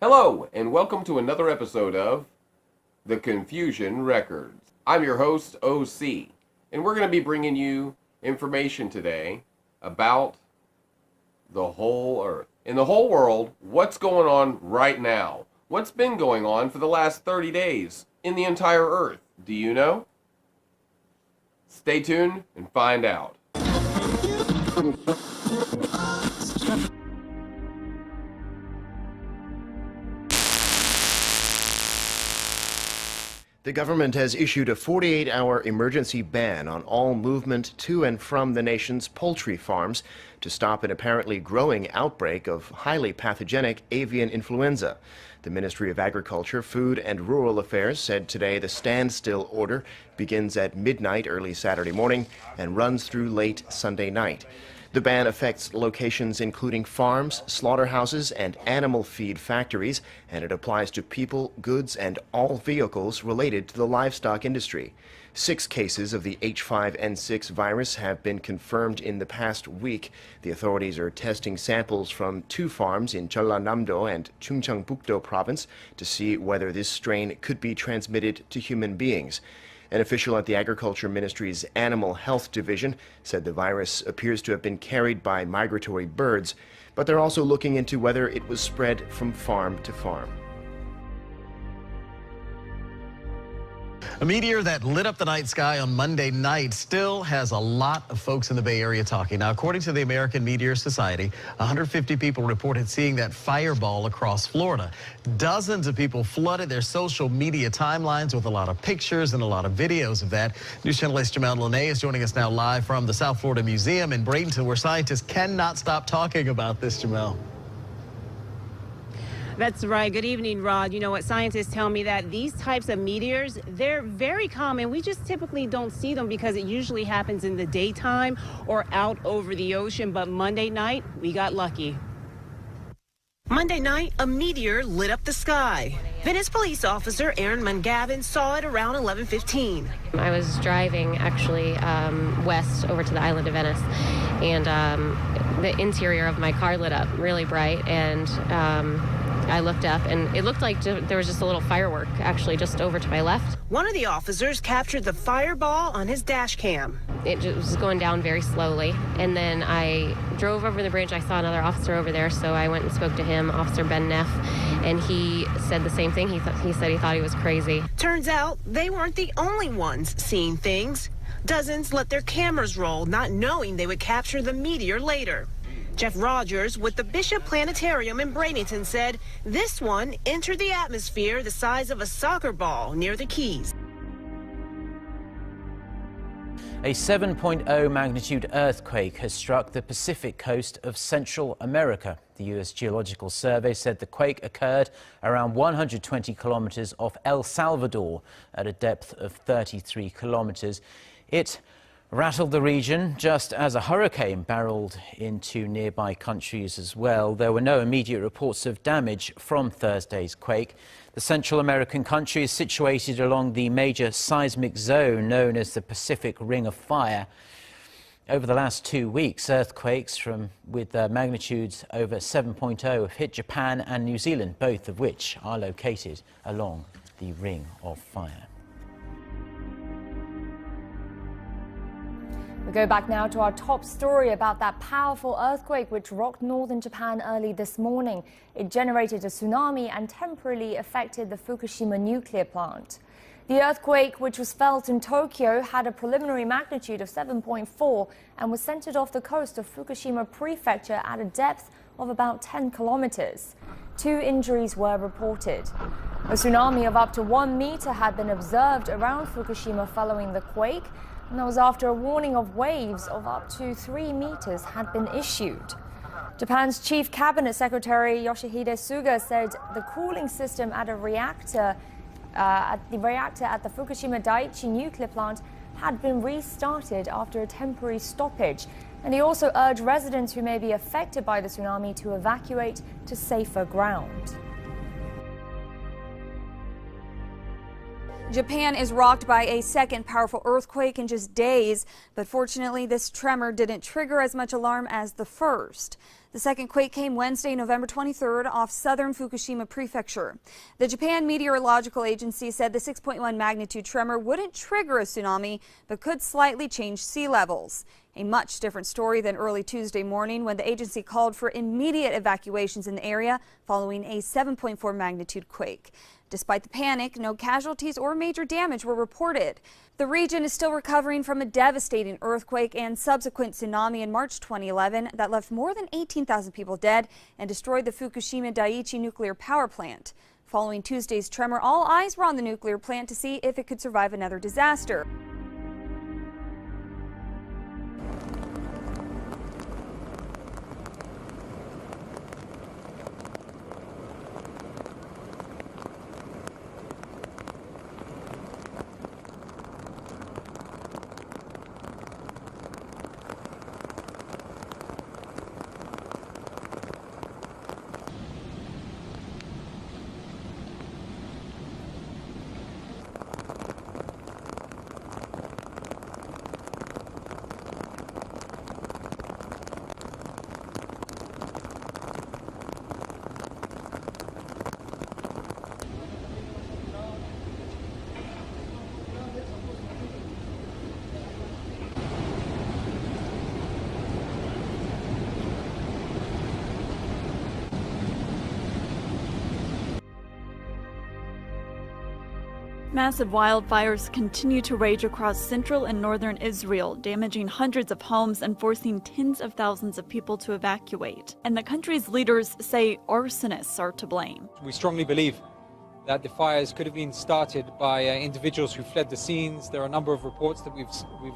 Hello, and welcome to another episode of The Confusion Records. I'm your host, OC, and we're going to be bringing you information today about the whole Earth. In the whole world, what's going on right now? What's been going on for the last 30 days in the entire Earth? Do you know? Stay tuned and find out. The government has issued a 48-hour emergency ban on all movement to and from the nation's poultry farms to stop an apparently growing outbreak of highly pathogenic avian influenza. The Ministry of Agriculture, Food and Rural Affairs said today the standstill order begins at midnight early Saturday morning and runs through late Sunday night. The ban affects locations including farms, slaughterhouses, and animal feed factories, and it applies to people, goods, and all vehicles related to the livestock industry. 6 cases of the H5N6 virus have been confirmed in the past week. The authorities are testing samples from 2 farms in Jeollanam-do and Chungcheongbuk-do province to see whether this strain could be transmitted to human beings. An official at the Agriculture Ministry's Animal Health Division said the virus appears to have been carried by migratory birds, but they're also looking into whether it was spread from farm to farm. A meteor that lit up the night sky on Monday night still has a lot of folks in the Bay Area talking. Now, according to the American Meteor Society, 150 people reported seeing that fireball across Florida. Dozens of people flooded their social media timelines with a lot of pictures and a lot of videos of that. News Channel 8's Jamel Lene is joining us now live from the South Florida Museum in Bradenton, where scientists cannot stop talking about this, Jamel. That's right. Good evening, Rod. You know what, scientists tell me that these types of meteors, they're very common. We just typically don't see them because it usually happens in the daytime or out over the ocean. But Monday night, we got lucky. Monday night, a meteor lit up the sky. Venice police officer Aaron Mungavin saw it around 11:15. I was driving actually west over to the island of Venice, and the interior of my car lit up really bright, and I looked up, and it looked like there was just a little firework actually just over to my left. One of the officers captured the fireball on his dash cam. It just was going down very slowly, and then I drove over the bridge. I saw another officer over there, so I went and spoke to him, Officer Ben Neff, and he said the same thing. He said he thought he was crazy. Turns out they weren't the only ones seeing things. Dozens let their cameras roll, not knowing they would capture the meteor later. Jeff Rogers with the Bishop Planetarium in Bradenton said this one entered the atmosphere the size of a soccer ball near the Keys. A 7.0 magnitude earthquake has struck the Pacific coast of Central America. The U.S. Geological Survey said the quake occurred around 120 kilometers off El Salvador at a depth of 33 kilometers. It rattled the region just as a hurricane barreled into nearby countries as well. There were no immediate reports of damage from Thursday's quake. The Central American country is situated along the major seismic zone known as the Pacific Ring of Fire. Over the last 2 weeks, earthquakes with magnitudes over 7.0 have hit Japan and New Zealand, both of which are located along the Ring of Fire. We go back now to our top story about that powerful earthquake which rocked northern Japan early this morning. It generated a tsunami and temporarily affected the Fukushima nuclear plant. The earthquake, which was felt in Tokyo, had a preliminary magnitude of 7.4 and was centered off the coast of Fukushima Prefecture at a depth of about 10 kilometers. 2 injuries were reported. A tsunami of up to 1 meter had been observed around Fukushima following the quake, and that was after a warning of waves of up to 3 meters had been issued. Japan's Chief Cabinet Secretary Yoshihide Suga said the cooling system at the reactor at the Fukushima Daiichi nuclear plant had been restarted after a temporary stoppage, and he also urged residents who may be affected by the tsunami to evacuate to safer ground. Japan is rocked by a second powerful earthquake in just days, but fortunately this tremor didn't trigger as much alarm as the first. The second quake came Wednesday, November 23rd, off southern Fukushima Prefecture. The Japan Meteorological Agency said the 6.1 magnitude tremor wouldn't trigger a tsunami, but could slightly change sea levels. A much different story than early Tuesday morning when the agency called for immediate evacuations in the area following a 7.4 magnitude quake. Despite the panic, no casualties or major damage were reported. The region is still recovering from a devastating earthquake and subsequent tsunami in March 2011 that left more than 18,000 people dead and destroyed the Fukushima Daiichi nuclear power plant. Following Tuesday's tremor, all eyes were on the nuclear plant to see if it could survive another disaster. Massive wildfires continue to rage across central and northern Israel, damaging hundreds of homes and forcing tens of thousands of people to evacuate. And the country's leaders say arsonists are to blame. We strongly believe that the fires could have been started by individuals who fled the scenes. There are a number of reports that we've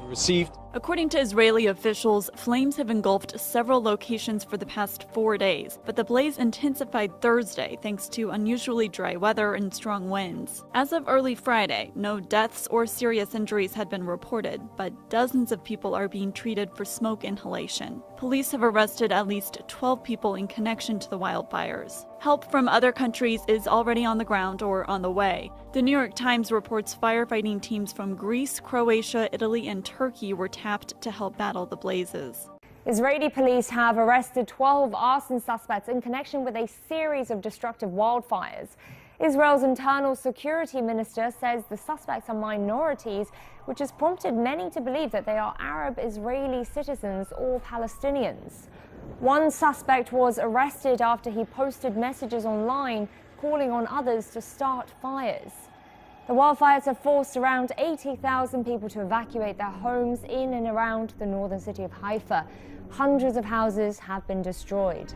received. According to Israeli officials, flames have engulfed several locations for the past 4 days, but the blaze intensified Thursday thanks to unusually dry weather and strong winds. As of early Friday, no deaths or serious injuries had been reported, but dozens of people are being treated for smoke inhalation. Police have arrested at least 12 people in connection to the wildfires. Help from other countries is already on the ground or on the way. The New York Times reports firefighting teams from Greece, Croatia, Italy, and Turkey were tapped to help battle the blazes. Israeli police have arrested 12 arson suspects in connection with a series of destructive wildfires. Israel's internal security minister says the suspects are minorities, which has prompted many to believe that they are Arab Israeli citizens or Palestinians. One suspect was arrested after he posted messages online calling on others to start fires. The wildfires have forced around 80,000 people to evacuate their homes in and around the northern city of Haifa. Hundreds of houses have been destroyed.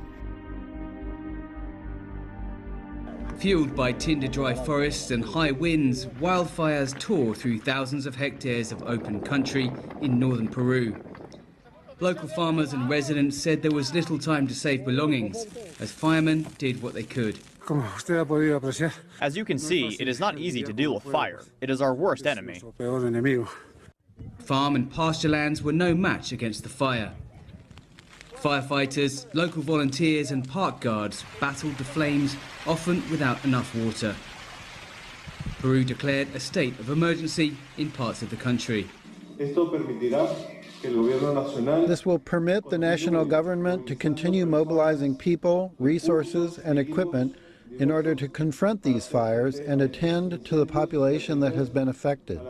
Fueled by tinder-dry forests and high winds, wildfires tore through thousands of hectares of open country in northern Peru. Local farmers and residents said there was little time to save belongings, as firemen did what they could. As you can see, it is not easy to deal with fire. It is our worst enemy. Farm and pasture lands were no match against the fire. Firefighters, local volunteers and park guards battled the flames, often without enough water. Peru declared a state of emergency in parts of the country. This will permit the national government to continue mobilizing people, resources, and equipment in order to confront these fires and attend to the population that has been affected.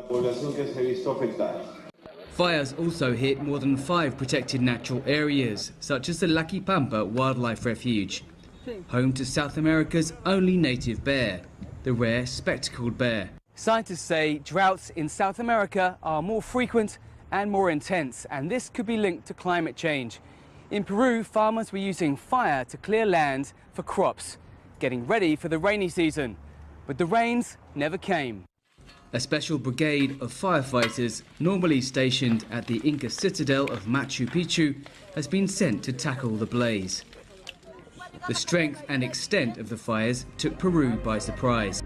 Fires also hit more than 5 protected natural areas, such as the Laquipampa Wildlife Refuge, home to South America's only native bear, the rare spectacled bear. Scientists say droughts in South America are more frequent and more intense, and this could be linked to climate change. In Peru, farmers were using fire to clear land for crops, getting ready for the rainy season. But the rains never came. A special brigade of firefighters, normally stationed at the Inca citadel of Machu Picchu, has been sent to tackle the blaze. The strength and extent of the fires took Peru by surprise.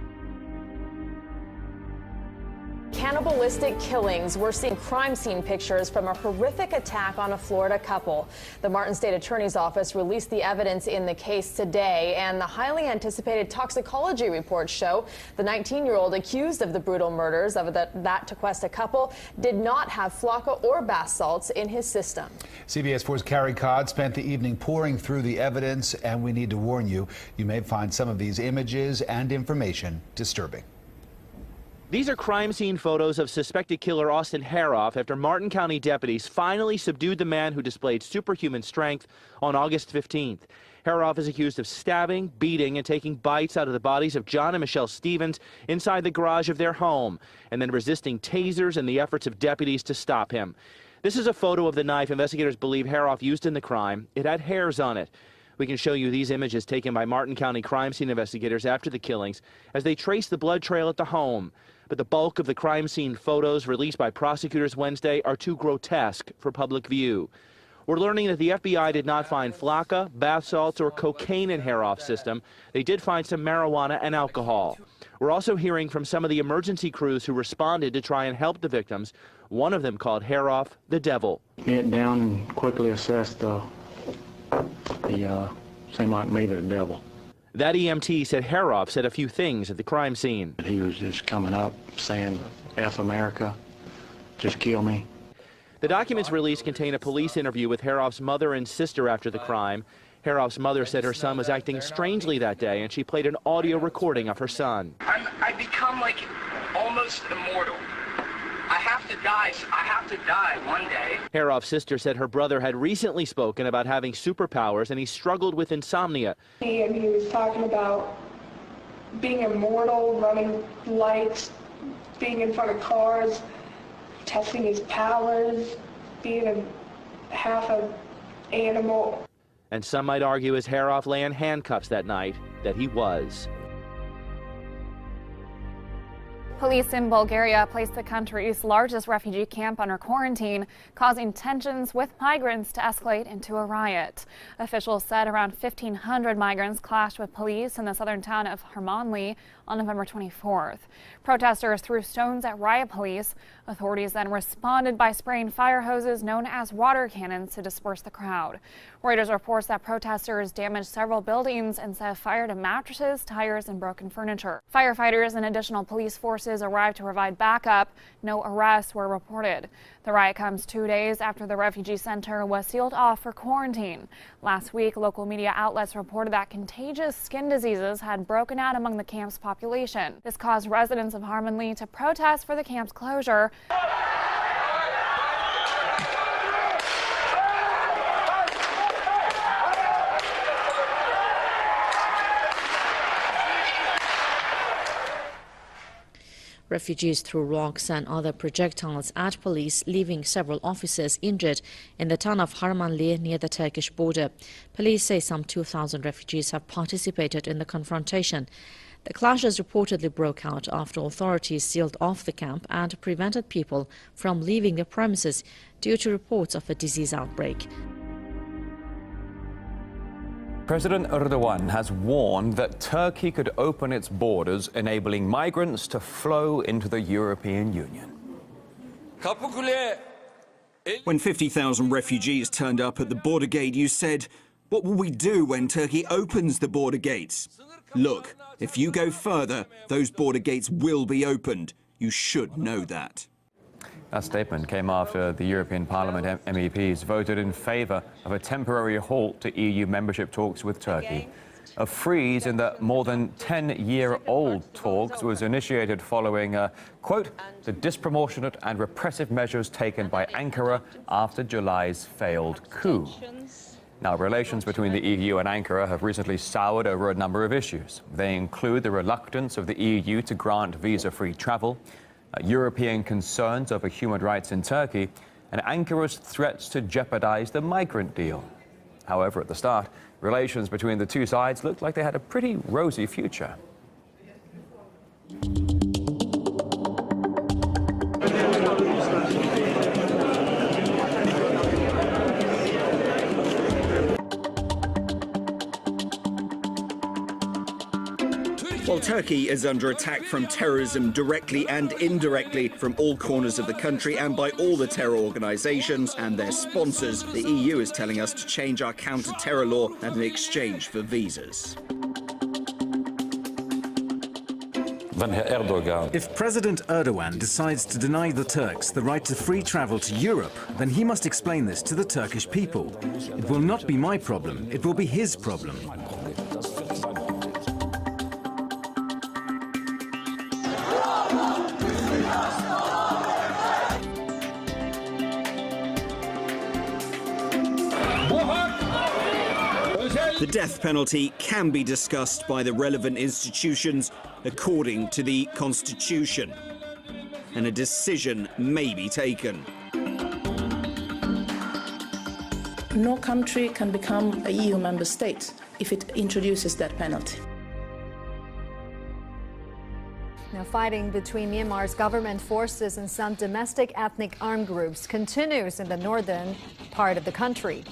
Cannibalistic sadistic killings. We're seeing crime scene pictures from a horrific attack on a Florida couple. The Martin State Attorney's Office released the evidence in the case today, and the highly anticipated toxicology reports show the 19-year-old accused of the brutal murders of that Tequesta couple did not have flocka or bath salts in his system. CBS 4's Carrie Codd spent the evening pouring through the evidence, and we need to warn you, you may find some of these images and information disturbing. These are crime scene photos of suspected killer Austin Haroff after Martin County deputies finally subdued the man who displayed superhuman strength on August 15th. Haroff is accused of stabbing, beating, and taking bites out of the bodies of John and Michelle Stevens inside the garage of their home, and then resisting tasers and the efforts of deputies to stop him. This is a photo of the knife investigators believe Haroff used in the crime. It had hairs on it. We can show you these images taken by Martin County crime scene investigators after the killings as they trace the blood trail at the home. But the bulk of the crime scene photos released by prosecutors Wednesday are too grotesque for public view. We're learning that the FBI did not find flocka, bath salts, or cocaine in Haroff's system. They did find some marijuana and alcohol. We're also hearing from some of the emergency crews who responded to try and help the victims. One of them called Haroff the devil. Get down and quickly assess the seemed like me the devil. That EMT said Haroff said a few things at the crime scene. He was just coming up saying, F America, just kill me. The documents released contain a police interview with Haroff's mother and sister after the crime. Haroff's mother said her son was acting strangely that day, and she played an audio recording of her son. I become like almost immortal. I have to die one day. Haroff's sister said her brother had recently spoken about having superpowers, and he struggled with insomnia. He was talking about being immortal, running lights, being in front of cars, testing his powers, being half an animal. And some might argue as Haroff lay in handcuffs that night that he was. Police in Bulgaria placed the country's largest refugee camp under quarantine, causing tensions with migrants to escalate into a riot. Officials said around 1,500 migrants clashed with police in the southern town of Harmanli on November 24th. Protesters threw stones at riot police. Authorities then responded by spraying fire hoses known as water cannons to disperse the crowd. Reuters reports that protesters damaged several buildings and set fire to mattresses, tires, and broken furniture. Firefighters and additional police forces arrived to provide backup. No arrests were reported. The riot comes 2 days after the refugee center was sealed off for quarantine. Last week, local media outlets reported that contagious skin diseases had broken out among the camp's population. This caused residents of Harmanli to protest for the camp's closure. Refugees threw rocks and other projectiles at police, leaving several officers injured in the town of Harmanli near the Turkish border. Police say some 2,000 refugees have participated in the confrontation. The clashes reportedly broke out after authorities sealed off the camp and prevented people from leaving the premises due to reports of a disease outbreak. President Erdogan has warned that Turkey could open its borders, enabling migrants to flow into the European Union. When 50,000 refugees turned up at the border gate, you said, "What will we do when Turkey opens the border gates?" Look, if you go further, those border gates will be opened. You should know that. That statement came after the European Parliament MEPs voted in favour of a temporary halt to EU membership talks with Turkey. A freeze in the more than 10-year-old talks was initiated following, quote, the disproportionate and repressive measures taken by Ankara after July's failed coup. Now, relations between the EU and Ankara have recently soured over a number of issues. They include the reluctance of the EU to grant visa-free travel, European concerns over human rights in Turkey, and Ankara's threats to jeopardize the migrant deal. However, at the start, relations between the two sides looked like they had a pretty rosy future. While Turkey is under attack from terrorism directly and indirectly from all corners of the country and by all the terror organisations and their sponsors, the EU is telling us to change our counter-terror law and in exchange for visas. If President Erdogan decides to deny the Turks the right to free travel to Europe, then he must explain this to the Turkish people. It will not be my problem, it will be his problem. The death penalty can be discussed by the relevant institutions according to the Constitution, and a decision may be taken. No country can become an EU member state if it introduces that penalty. Now, fighting between Myanmar's government forces and some domestic ethnic armed groups continues in the northern part of the country.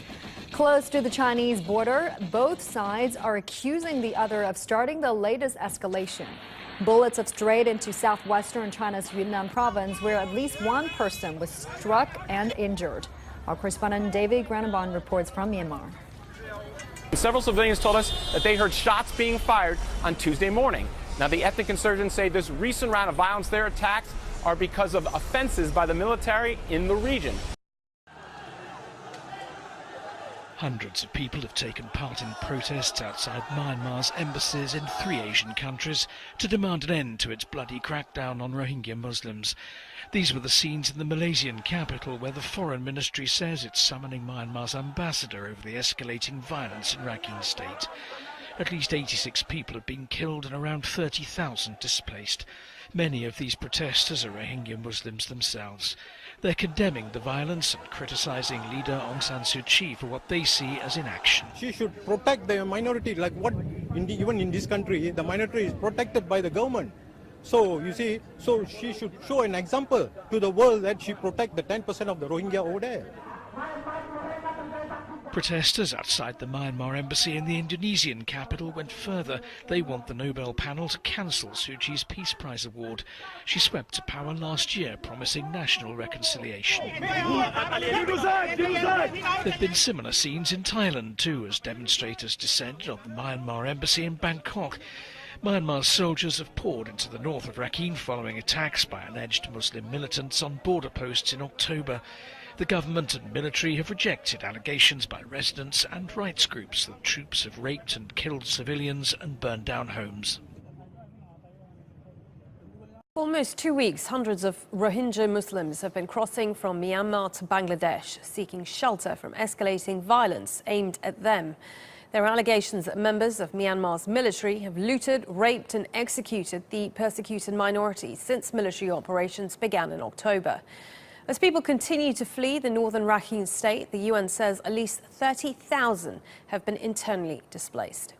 Close to the Chinese border, both sides are accusing the other of starting the latest escalation. Bullets have strayed into southwestern China's Yunnan province, where at least one person was struck and injured. Our correspondent David Granaban reports from Myanmar. Several civilians told us that they heard shots being fired on Tuesday morning. Now, the ethnic insurgents say this recent round of violence, their attacks, are because of offenses by the military in the region. Hundreds of people have taken part in protests outside Myanmar's embassies in 3 Asian countries to demand an end to its bloody crackdown on Rohingya Muslims. These were the scenes in the Malaysian capital, where the Foreign Ministry says it's summoning Myanmar's ambassador over the escalating violence in Rakhine State. At least 86 people have been killed and around 30,000 displaced. Many of these protesters are Rohingya Muslims themselves. They're condemning the violence and criticising leader Aung San Suu Kyi for what they see as inaction. She should protect the minority, like what even in this country, the minority is protected by the government. So, you see, so she should show an example to the world that she protects the 10% of the Rohingya over there. Protesters outside the Myanmar embassy in the Indonesian capital went further. They want the Nobel panel to cancel Suu Kyi's Peace Prize award. She swept to power last year, promising national reconciliation. There have been similar scenes in Thailand too, as demonstrators descended on the Myanmar embassy in Bangkok. Myanmar's soldiers have poured into the north of Rakhine following attacks by alleged Muslim militants on border posts in October. The government and military have rejected allegations by residents and rights groups that troops have raped and killed civilians and burned down homes. For almost 2 weeks, hundreds of Rohingya Muslims have been crossing from Myanmar to Bangladesh, seeking shelter from escalating violence aimed at them. There are allegations that members of Myanmar's military have looted, raped and executed the persecuted minority since military operations began in October. As people continue to flee the northern Rakhine state, the UN says at least 30,000 have been internally displaced.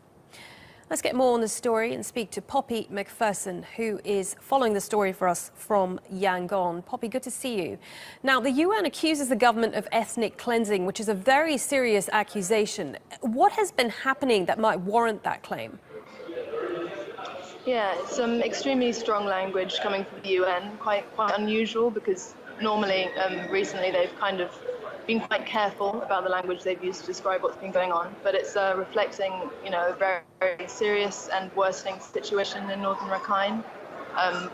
Let's get more on this story and speak to Poppy McPherson, who is following the story for us from Yangon. Poppy, good to see you. Now, the UN accuses the government of ethnic cleansing, which is a very serious accusation. What has been happening that might warrant that claim? Yeah, it's some extremely strong language coming from the UN, quite unusual, because normally, recently, they've kind of been quite careful about the language they've used to describe what's been going on. But it's reflecting, a very, very serious and worsening situation in northern Rakhine,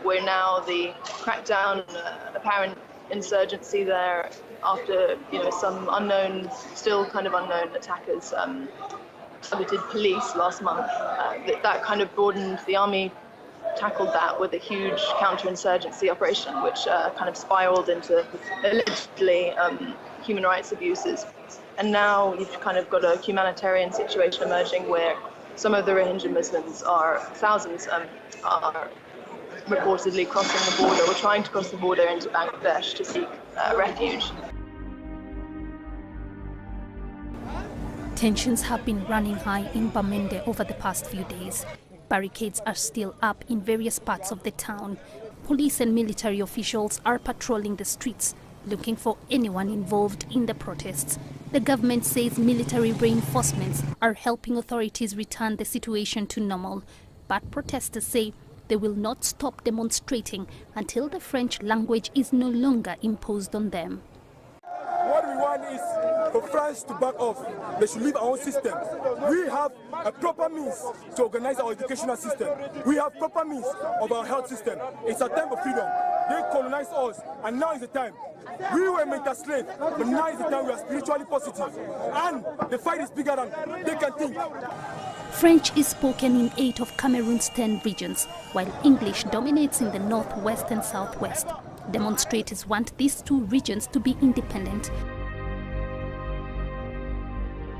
where now the crackdown and apparent insurgency there after, some unknown, still kind of unknown attackers targeted police last month. That kind of broadened. The army tackled that with a huge counterinsurgency operation, which kind of spiraled into allegedly human rights abuses. And now you've kind of got a humanitarian situation emerging where some of the Rohingya Muslims thousands are reportedly crossing the border or trying to cross the border into Bangladesh to seek refuge. Tensions have been running high in Bamenda over the past few days. Barricades are still up in various parts of the town. Police and military officials are patrolling the streets, looking for anyone involved in the protests. The government says military reinforcements are helping authorities return the situation to normal. But protesters say they will not stop demonstrating until the French language is no longer imposed on them. What we want is for France to back off. They should leave our own system. We have a proper means to organize our educational system. We have proper means of our health system. It's a time of freedom. They colonized us, and now is the time. We were mental slaves, but now is the time we are spiritually positive. And the fight is bigger than they can think. French is spoken in 8 of Cameroon's 10 regions, while English dominates in the northwest and southwest. Demonstrators want these 2 regions to be independent.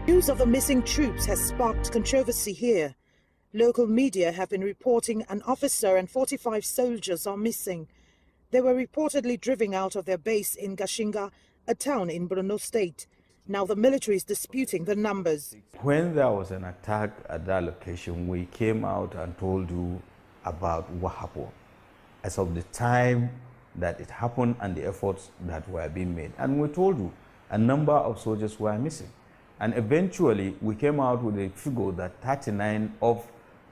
News of the missing troops has sparked controversy here. Local media have been reporting an officer and 45 soldiers are missing. They were reportedly driven out of their base in Gashinga, a town in Borno State. Now the military is disputing the numbers. When there was an attack at that location, we came out and told you about what happened as of the time that it happened and the efforts that were being made. And we told you a number of soldiers were missing. And eventually we came out with a figure that 39 of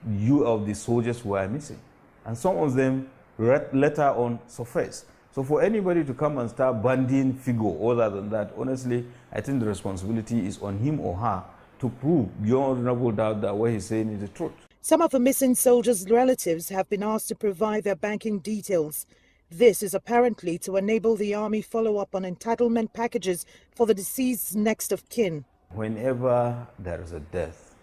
the soldiers were missing. And some of them later on surfaced. So for anybody to come and start banding figure other than that, honestly, I think the responsibility is on him or her to prove beyond reasonable doubt that what he's saying is the truth. Some of the missing soldiers' relatives have been asked to provide their banking details. This is apparently to enable the army follow up on entitlement packages for the deceased's next of kin. Whenever there is a death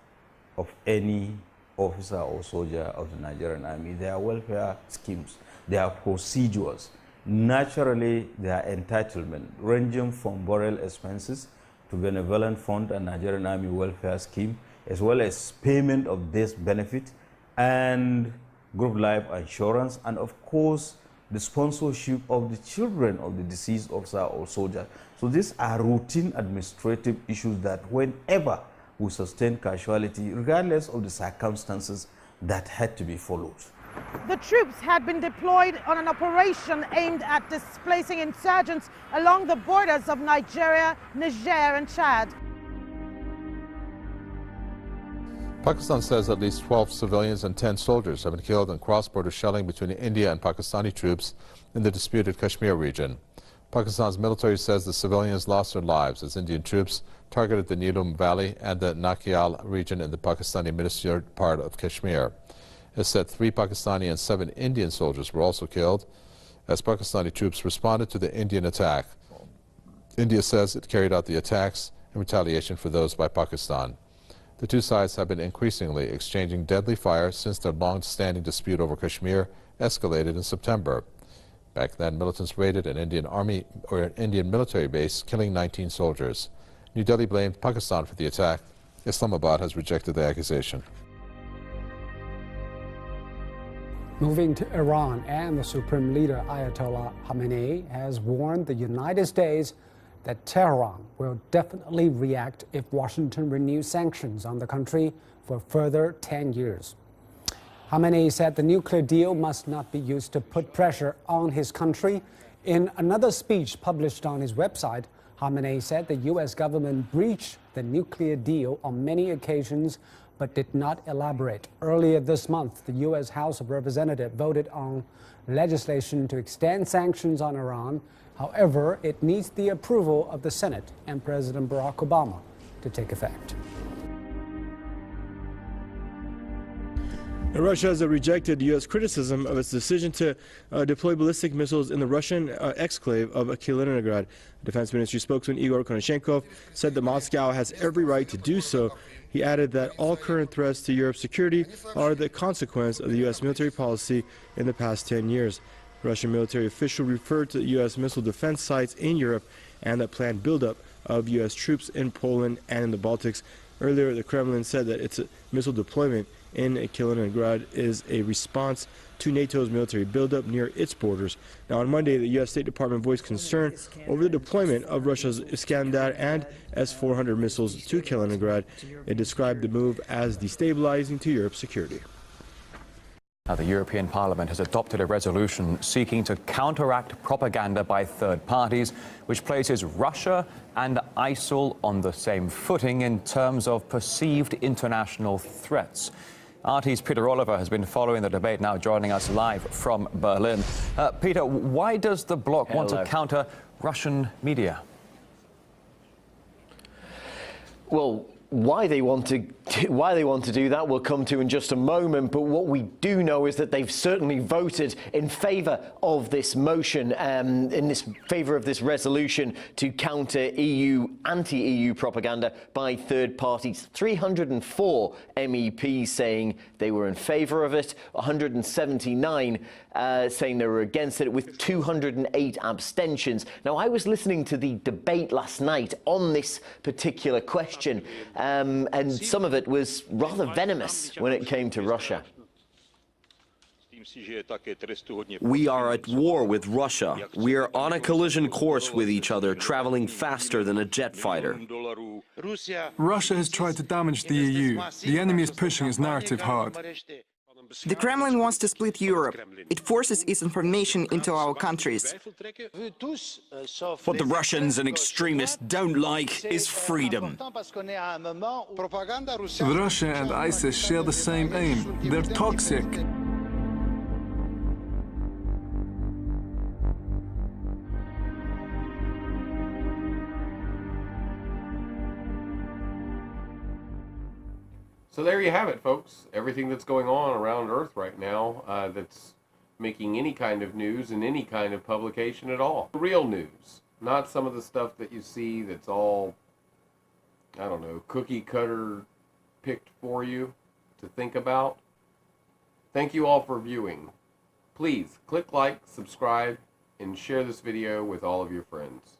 of any officer or soldier of the Nigerian army, there are welfare schemes, there are procedures. Naturally, there are entitlements ranging from burial expenses to benevolent fund and Nigerian Army welfare scheme, as well as payment of death benefit and group life insurance, and of course, the sponsorship of the children of the deceased officer or soldier. So these are routine administrative issues that whenever we sustain casualty, regardless of the circumstances, that had to be followed. The troops had been deployed on an operation aimed at displacing insurgents along the borders of Nigeria, Niger and Chad. Pakistan says at least 12 civilians and 10 soldiers have been killed in cross-border shelling between India and Pakistani troops in the disputed Kashmir region. Pakistan's military says the civilians lost their lives as Indian troops targeted the Neelum Valley and the Nakial region in the Pakistani administered part of Kashmir. It said 3 Pakistani and 7 Indian soldiers were also killed as Pakistani troops responded to the Indian attack. India says it carried out the attacks in retaliation for those by Pakistan. The two sides have been increasingly exchanging deadly fire since their long-standing dispute over Kashmir escalated in September. Back then, militants raided an Indian military base, killing 19 soldiers. New Delhi blamed Pakistan for the attack. Islamabad has rejected the accusation. Moving to Iran, and the Supreme Leader Ayatollah Khamenei has warned the United States that Tehran will definitely react if Washington renews sanctions on the country for a further 10 years. Khamenei said the nuclear deal must not be used to put pressure on his country. In another speech published on his website, Khamenei said the U.S. government breached the nuclear deal on many occasions but did not elaborate. Earlier this month, the U.S. House of Representatives voted on legislation to extend sanctions on Iran. However, it needs the approval of the Senate and President Barack Obama to take effect. Russia has rejected U.S. criticism of its decision to deploy ballistic missiles in the Russian exclave of Kaliningrad. Defense Ministry spokesman Igor Konashenkov said that Moscow has every right to do so. He added that all current threats to Europe's security are the consequence of the U.S. military policy in the past 10 years. Russian military official referred to U.S. missile defense sites in Europe and the planned buildup of U.S. troops in Poland and in the Baltics. Earlier, the Kremlin said that its missile deployment in Kaliningrad is a response to NATO's military buildup near its borders. Now, on Monday, the U.S. State Department voiced concern over the deployment of Russia's Iskander and S-400 missiles to Kaliningrad. It described the move as destabilizing to Europe's security. Now, the European Parliament has adopted a resolution seeking to counteract propaganda by third parties, which places Russia and ISIL on the same footing in terms of perceived international threats. RT's Peter Oliver has been following the debate, now joining us live from Berlin. Peter, why does the bloc want to counter Russian media? Well, why they want to do that we'll come to in just a moment, but what we do know is that they've certainly voted in favour of this motion, in favour of this resolution to counter anti-EU propaganda by third parties. 304 MEPs saying they were in favour of it, 179 saying they were against it, with 208 abstentions. Now, I was listening to the debate last night on this particular question, and some of it was rather venomous when it came to Russia. We are at war with Russia. We are on a collision course with each other, traveling faster than a jet fighter. Russia has tried to damage the EU. The enemy is pushing his narrative hard. The Kremlin wants to split Europe. It forces its information into our countries. What the Russians and extremists don't like is freedom. Russia and ISIS share the same aim. They're toxic. So there you have it, folks. Everything that's going on around Earth right now that's making any kind of news in any kind of publication at all. Real news, not some of the stuff that you see that's all, I don't know, cookie cutter picked for you to think about. Thank you all for viewing. Please click like, subscribe, and share this video with all of your friends.